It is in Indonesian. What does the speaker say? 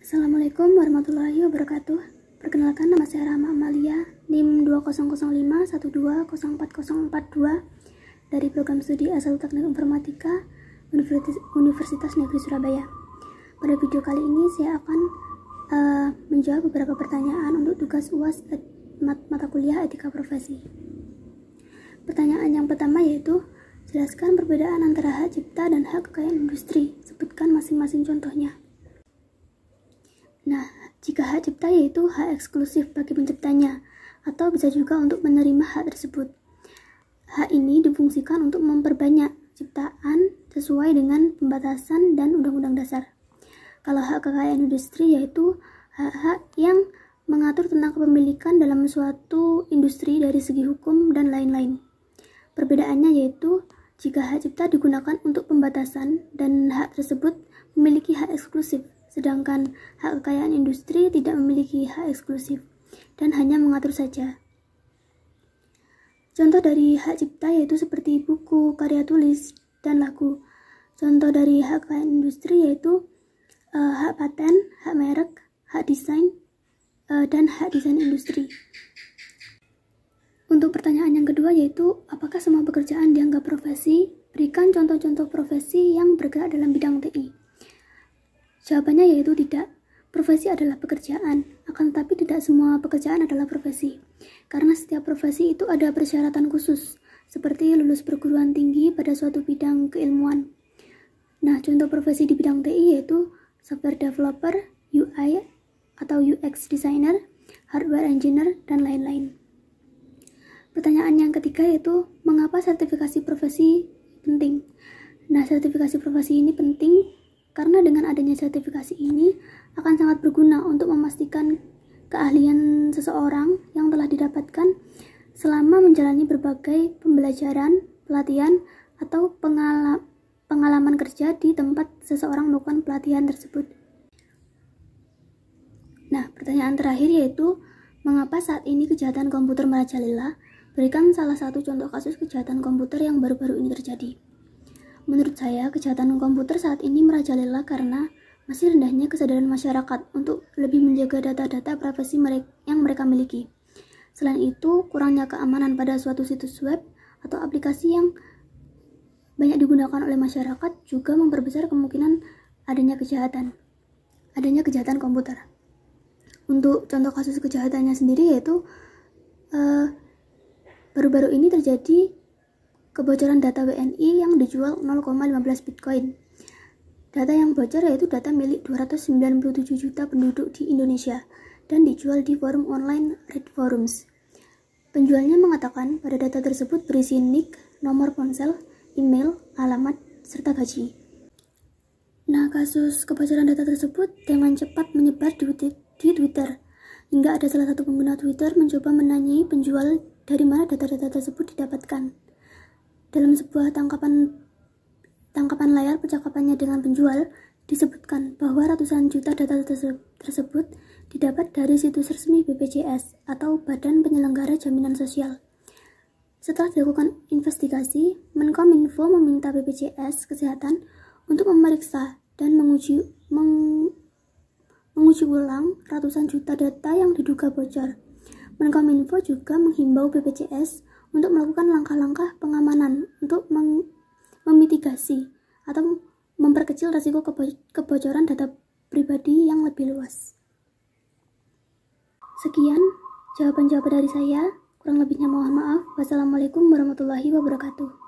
Assalamualaikum warahmatullahi wabarakatuh. Perkenalkan, nama saya Rahma Amalia, NIM 200512040442 dari program studi S1 Teknik Informatika Universitas Negeri Surabaya. Pada video kali ini saya akan menjawab beberapa pertanyaan untuk tugas UAS mata kuliah Etika Profesi. Pertanyaan yang pertama yaitu, jelaskan perbedaan antara hak cipta dan hak kekayaan industri. Sebutkan masing-masing contohnya. Nah, jika hak cipta yaitu hak eksklusif bagi penciptanya, atau bisa juga untuk menerima hak tersebut. Hak ini difungsikan untuk memperbanyak ciptaan sesuai dengan pembatasan dan Undang-Undang Dasar. Kalau hak kekayaan industri yaitu hak-hak yang mengatur tentang kepemilikan dalam suatu industri dari segi hukum dan lain-lain. Perbedaannya yaitu, jika hak cipta digunakan untuk pembatasan dan hak tersebut memiliki hak eksklusif, sedangkan hak kekayaan industri tidak memiliki hak eksklusif dan hanya mengatur saja. Contoh dari hak cipta yaitu seperti buku, karya tulis, dan lagu. Contoh dari hak kekayaan industri yaitu hak paten, hak merek, hak desain, dan hak desain industri. Untuk pertanyaan yang kedua yaitu, apakah semua pekerjaan dianggap profesi? Berikan contoh-contoh profesi yang bergerak dalam bidang TI. Jawabannya yaitu tidak. Profesi adalah pekerjaan, akan tetapi tidak semua pekerjaan adalah profesi. Karena setiap profesi itu ada persyaratan khusus, seperti lulus perguruan tinggi pada suatu bidang keilmuan. Nah, contoh profesi di bidang TI yaitu software developer, UI atau UX designer, hardware engineer, dan lain-lain. Pertanyaan yang ketiga yaitu, mengapa sertifikasi profesi penting? Nah, sertifikasi profesi ini penting karena dengan adanya sertifikasi ini akan sangat berguna untuk memastikan keahlian seseorang yang telah didapatkan selama menjalani berbagai pembelajaran, pelatihan, atau pengalaman kerja di tempat seseorang melakukan pelatihan tersebut. Nah, pertanyaan terakhir yaitu, mengapa saat ini kejahatan komputer merajalela? Berikan salah satu contoh kasus kejahatan komputer yang baru-baru ini terjadi. Menurut saya, kejahatan komputer saat ini merajalela karena masih rendahnya kesadaran masyarakat untuk lebih menjaga data-data privasi yang mereka miliki. Selain itu, kurangnya keamanan pada suatu situs web atau aplikasi yang banyak digunakan oleh masyarakat juga memperbesar kemungkinan adanya kejahatan komputer. Untuk contoh kasus kejahatannya sendiri yaitu, baru-baru ini terjadi kebocoran data WNI yang dijual 0,15 Bitcoin. Data yang bocor yaitu data milik 297 juta penduduk di Indonesia dan dijual di forum online Reddit Forums. Penjualnya mengatakan pada data tersebut berisi nick, nomor ponsel, email, alamat, serta gaji. Nah, kasus kebocoran data tersebut dengan cepat menyebar di Twitter, hingga ada salah satu pengguna Twitter mencoba menanyai penjual dari mana data-data tersebut didapatkan. Dalam sebuah tangkapan layar percakapannya dengan penjual, disebutkan bahwa ratusan juta data tersebut didapat dari situs resmi BPJS atau Badan Penyelenggara Jaminan Sosial. Setelah dilakukan investigasi, Menkominfo meminta BPJS Kesehatan untuk memeriksa dan menguji ulang ratusan juta data yang diduga bocor. Menkominfo juga menghimbau BPJS untuk melakukan langkah-langkah pengamanan untuk memitigasi atau memperkecil risiko kebocoran data pribadi yang lebih luas. Sekian jawaban-jawaban dari saya, kurang lebihnya mohon maaf. Wassalamualaikum warahmatullahi wabarakatuh.